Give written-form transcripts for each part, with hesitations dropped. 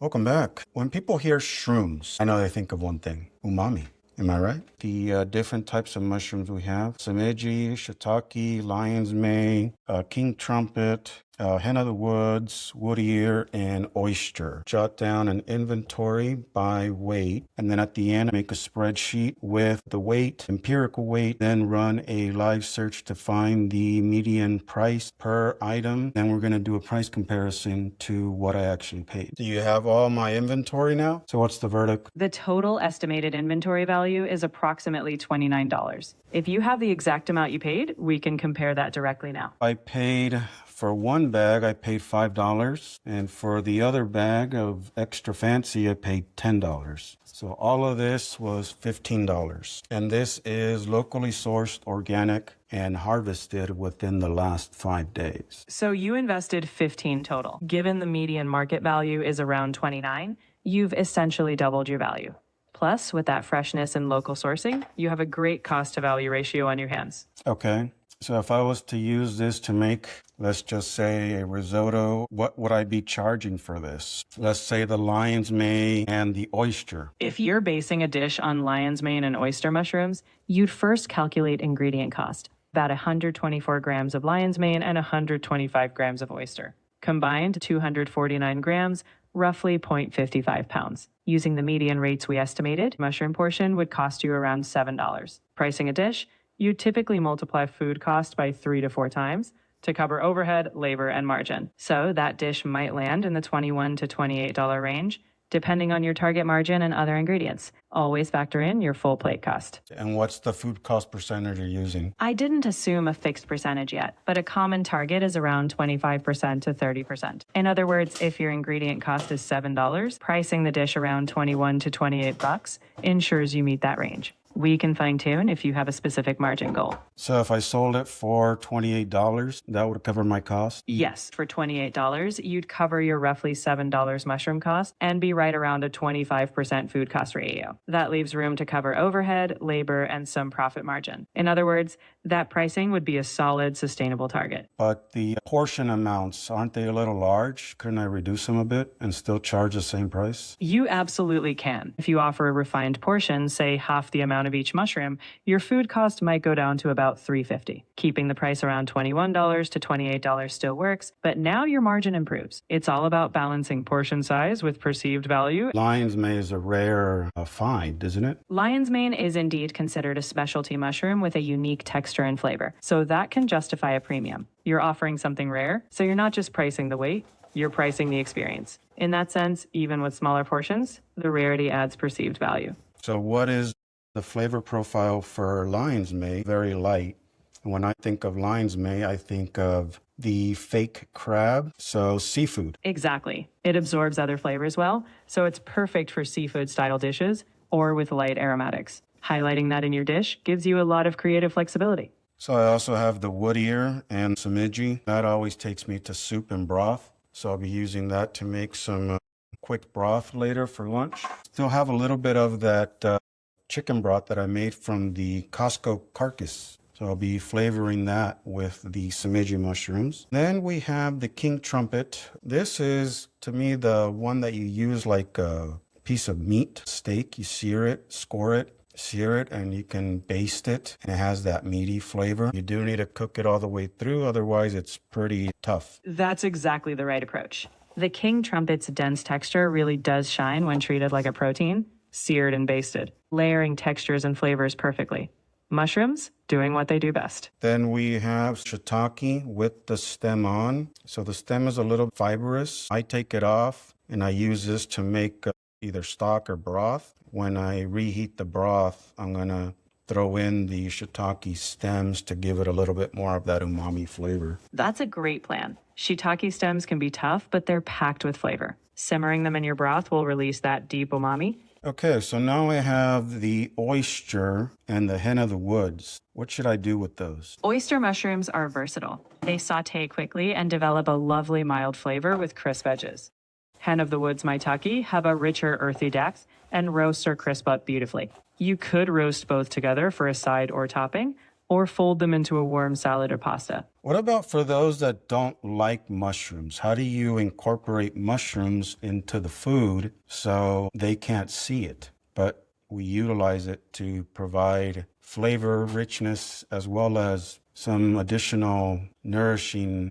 Welcome back. When people hear shrooms, I know they think of one thing, umami. Am I right? The different types of mushrooms we have: Sameji, shiitake, lion's mane, king trumpet, hen of the woods, wood ear, and oyster. Jot down an inventory by weight, and then at the end, make a spreadsheet with the weight, empirical weight, then run a live search to find the median price per item. Then we're going to do a price comparison to what I actually paid. Do you have all my inventory now? So what's the verdict? The total estimated inventory value is approximately $29. If you have the exact amount you paid, we can compare that directly now. I paid for one bag, I paid $5. And for the other bag of extra fancy, I paid $10. So all of this was $15. And this is locally sourced, organic, and harvested within the last 5 days. So you invested $15 total. Given the median market value is around $29, you've essentially doubled your value. Plus, with that freshness and local sourcing, you have a great cost to value ratio on your hands. Okay. So if I was to use this to make, let's just say, a risotto, what would I be charging for this? Let's say the lion's mane and the oyster. If you're basing a dish on lion's mane and oyster mushrooms, you'd first calculate ingredient cost, about 124 grams of lion's mane and 125 grams of oyster. Combined, 249 grams, roughly 0.55 pounds. Using the median rates we estimated, mushroom portion would cost you around $7. Pricing a dish, you typically multiply food cost by 3 to 4 times to cover overhead, labor, and margin. So that dish might land in the $21 to $28 range, depending on your target margin and other ingredients. Always factor in your full plate cost. And what's the food cost percentage you're using? I didn't assume a fixed percentage yet, but a common target is around 25% to 30%. In other words, if your ingredient cost is $7, pricing the dish around $21 to $28 ensures you meet that range. We can fine-tune if you have a specific margin goal. So if I sold it for $28, that would cover my cost? Yes, for $28, you'd cover your roughly $7 mushroom cost and be right around a 25% food cost ratio. That leaves room to cover overhead, labor, and some profit margin. In other words, that pricing would be a solid, sustainable target. But the portion amounts, aren't they a little large? Couldn't I reduce them a bit and still charge the same price? You absolutely can. If you offer a refined portion, say half the amount of each mushroom, your food cost might go down to about $3.50. Keeping the price around $21 to $28 still works, but now your margin improves. It's all about balancing portion size with perceived value. Lion's mane is a rare find, isn't it? Lion's mane is indeed considered a specialty mushroom with a unique texture and flavor, so that can justify a premium. You're offering something rare, so you're not just pricing the weight, you're pricing the experience. In that sense, even with smaller portions, the rarity adds perceived value. So what is the flavor profile for lion's mane? Very light. When I think of lion's mane, I think of the fake crab, so seafood. Exactly. It absorbs other flavors well, so it's perfect for seafood-style dishes or with light aromatics. Highlighting that in your dish gives you a lot of creative flexibility. So I also have the wood ear and sameji. That always takes me to soup and broth, so I'll be using that to make some quick broth later for lunch. Still have a little bit of that chicken broth that I made from the Costco carcass. So I'll be flavoring that with the sameji mushrooms. Then we have the king trumpet. This is, to me, the one that you use like a piece of meat, steak. You sear it, score it, sear it, and you can baste it. And it has that meaty flavor. You do need to cook it all the way through, otherwise it's pretty tough. That's exactly the right approach. The king trumpet's dense texture really does shine when treated like a protein, seared and basted, layering textures and flavors perfectly. Mushrooms doing what they do best. Then we have shiitake with the stem on. So the stem is a little fibrous. I take it off and I use this to make either stock or broth. When I reheat the broth, I'm going to throw in the shiitake stems to give it a little bit more of that umami flavor. That's a great plan. Shiitake stems can be tough, but they're packed with flavor. Simmering them in your broth will release that deep umami. Okay, so now I have the oyster and the hen of the woods. What should I do with those? Oyster mushrooms are versatile. They saute quickly and develop a lovely mild flavor with crisp edges. Hen of the woods maitake have a richer earthy depth and roast or crisp up beautifully. You could roast both together for a side or topping, or fold them into a warm salad or pasta. What about for those that don't like mushrooms? How do you incorporate mushrooms into the food so they can't see it, but we utilize it to provide flavor, richness, as well as some additional nourishing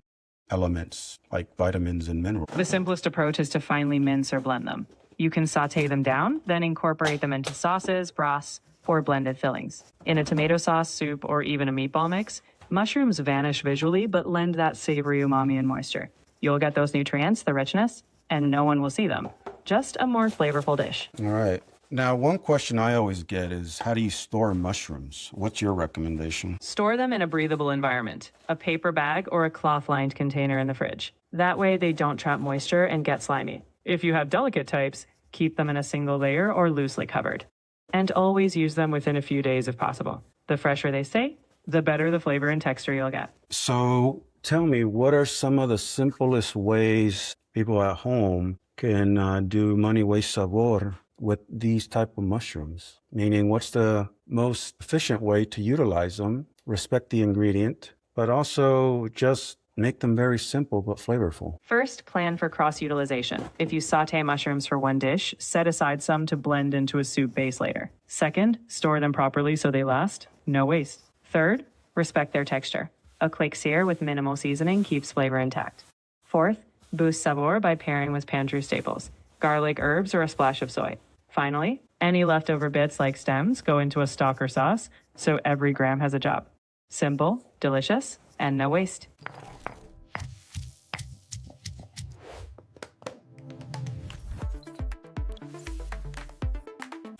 elements like vitamins and minerals? The simplest approach is to finely mince or blend them. You can saute them down, then incorporate them into sauces, broths, or blended fillings. In a tomato sauce, soup, or even a meatball mix, mushrooms vanish visually but lend that savory umami and moisture. You'll get those nutrients, the richness, and no one will see them. Just a more flavorful dish. All right. Now, one question I always get is, how do you store mushrooms? What's your recommendation? Store them in a breathable environment, a paper bag or a cloth-lined container in the fridge. That way they don't trap moisture and get slimy. If you have delicate types, keep them in a single layer or loosely covered. And always use them within a few days if possible. The fresher they stay, the better the flavor and texture you'll get. So tell me, what are some of the simplest ways people at home can do money waste sabor with these type of mushrooms? Meaning, what's the most efficient way to utilize them, respect the ingredient, but also just make them very simple but flavorful? First, plan for cross-utilization. If you saute mushrooms for one dish, set aside some to blend into a soup base later. Second, store them properly so they last. No waste. Third, respect their texture. A click sear with minimal seasoning keeps flavor intact. Fourth, boost sabor by pairing with pantry staples, garlic, herbs, or a splash of soy. Finally, any leftover bits like stems go into a stock or sauce, so every gram has a job. Simple, delicious, and no waste.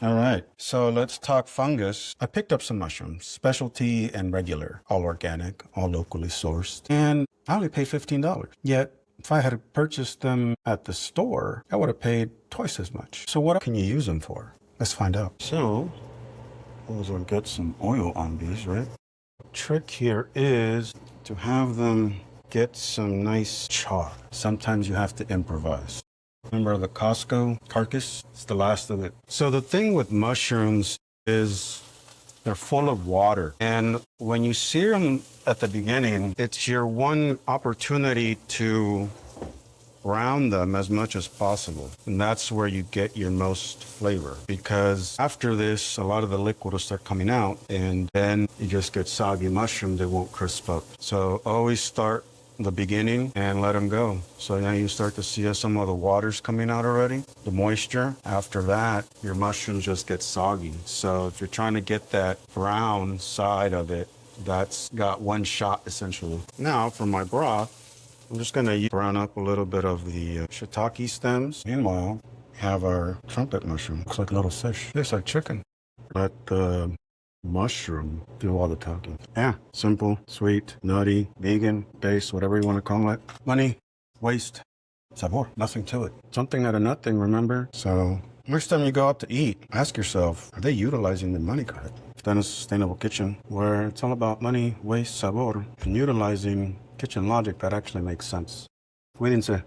All right, so let's talk fungus. I picked up some mushrooms, specialty and regular, all organic, all locally sourced, and I only paid $15. Yet, if I had purchased them at the store, I would have paid twice as much. So what can you use them for? Let's find out. So, we'll get some oil on these, right? Trick here is to have them get some nice char. Sometimes you have to improvise. Remember the Costco carcass? It's the last of it. So the thing with mushrooms is they're full of water. And when you sear them at the beginning, it's your one opportunity to brown them as much as possible. And that's where you get your most flavor. Because after this, a lot of the liquid will start coming out, and then you just get soggy mushrooms. They won't crisp up. So always start the beginning and let them go. So now you start to see some of the water's coming out already, the moisture. After that, your mushrooms just get soggy. So if you're trying to get that brown side of it, that's got one shot essentially. Now for my broth, I'm just gonna brown up a little bit of the shiitake stems. Meanwhile, we have our trumpet mushroom. Looks like a little fish. Looks like chicken. Let the mushroom do all the talking. Yeah, simple, sweet, nutty, vegan, base, whatever you want to call it. Money, waste, sabor, nothing to it. Something out of nothing, remember? So next time you go out to eat, ask yourself, are they utilizing the money correct? I've done a sustainable kitchen where it's all about money, waste, sabor, and utilizing kitchen logic that actually makes sense. Cuídense.